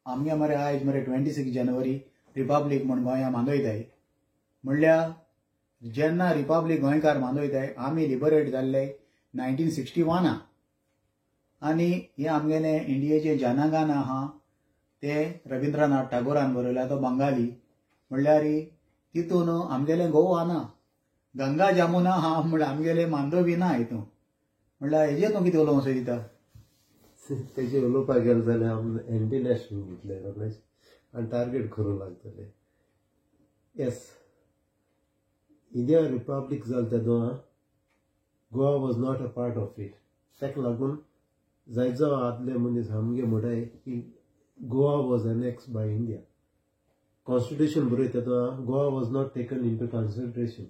आमगे मरे आयज मरे 26 जानेवारी रिपब्लीक म्हूण गोंया मानयताय. म्हणल्यार जेन्ना रिपब्लीक गोंयकार मानयताय आमी लिबरेट जाल्ले 1961 आनी हे आमगेले इंडियेचे जनगण आहा ते रवींद्रनाथ टागोरान बरयला, तो बंगाली. म्हणल्यार तितून आमगेले गोवा ना, गंगा जमुना हा म्हळ्यार आमगेले मांडवी ना हितून. म्हणल्यार हेजेर तूं कितें उलोवंक सोदिता? तेजे उलोवपाक गेले जाल्यार एंटी नॅशनल घेतले रमेश आनी टार्गेट करूंक लागतले. येस, इंडिया रिपब्लीक जाले तेदों Goa was not a part of it. ताका लागून जायतो आदले मनीस आमगे म्हणटाय की Goa was annex by India. Constitution बरयता तेदों Goa was not taken into consideration.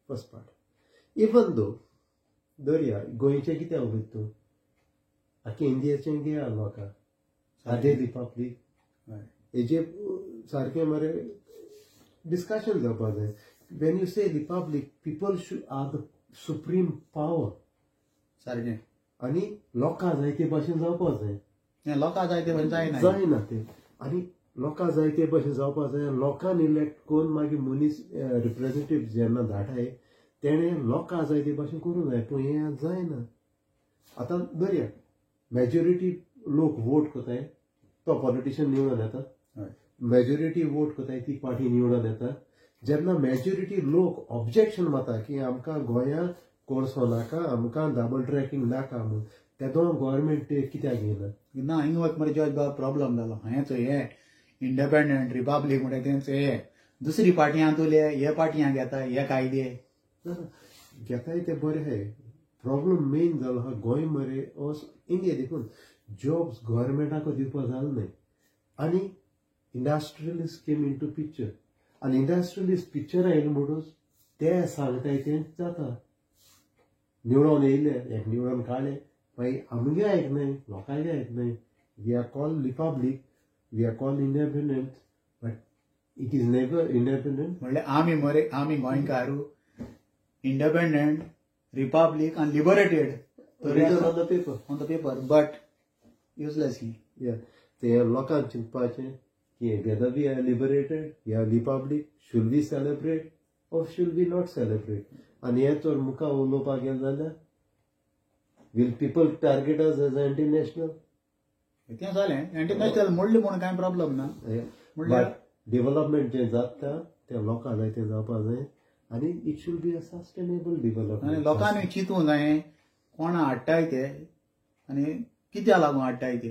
First part. Even though दर्या गोंयचे कितें उलयता तूं? आख्या इंडियाचें घे लोकां आदे रिपब्लीक हेजे सारकें मरे डिस्कशन जावपाक जाय. When you say republic people are the supreme power सारकें. आनी लोकां जाय ते भाशेन जावपाक जाय. लोकां जाय ते जायना जायना ते. आनी लोकां जाय ते भाशेन जावपाक जाय. लोकांनी इलेक्ट करून मागीर मनीस रिप्रेझेंटेटिव्ह जेन्ना धाडटाय तेणे लोकां जाय ते भाशेन करूंक जाय. पूण हें जायना. आतां दर्या मेजॉरिटी लोक वोट कोताय तो पॉलिटिशियन निवडून येता. मेजॉरिटी वोट कोताय ती पार्टी निवडून येता. जेन्ना मेजॉरिटी लोक ऑब्जेक्शन माता की आमकां गोंया कोर्सो नाका, आमकां डबल ट्रॅकिंग नाका म्हूण, तेदो गोवोरमेंट कित्याक घेयना? ना हिंग वच मरे जॉयस बाबा प्रॉब्लम जालो. हेच हे इंडिपेंडंट रिपब्लीक म्हणटा तेंच हे दुसरी पार्टयां तुले हे पार्टयां घेता हे कायदे घेताय ते बरें आहाय. प्रॉब्लम मेन जालो आहा गोंय मरे इंडिया देखून जॉब्स गोवोरमेंटाक दिवपा जालें न्हय. आनी industrialist came into picture. आनी इंडस्ट्रियलिस्ट पिक्चर आयले म्हणून ते सांगताय तें जाता. निवडून येयले एक निवडून काडले मागीर आमगे आयकनाय लोकांगे आयकनाय. We are called republic, we are called independent, but it is never independent. म्हणल्यार आमी गोंयकार independent republic and liberated written on the paper, but uselessly. Yeah, they are local चिंतपाचे की whether we are liberated, we are republic, should we celebrate or should we not celebrate? And हे तर मुका उलोवपाक गेले जाल्यार will people target us as anti-national? तें जालें international म्हणलें म्हूण कांय प्रॉब्लम ना. बट डेव्हलपमेंट जें जाता तें लोकां जाय तें जावपाक जाय. आनी it should be a sustainable development. आनी लोकांनी चिंतूंक जाय कोणा हाडटाय ते आनी कित्या लागून हाडटाय ते.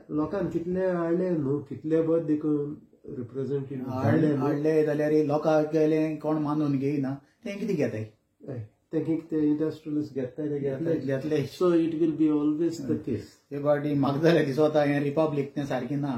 लोकांनी कितले हाडले न्हू, कितले बरें देखून रिप्रेझेंटेटिव्ह हाडले जाल्यार लोकांक गेले कोण मानून घेयना ते कितें घेताय. ते इंडस्ट्रियलिस्ट घेताय घेतले. So it will be always the case. ते पाटी म्हाका जाल्यार दिसता हें रिपब्लीक तें सारकें ना.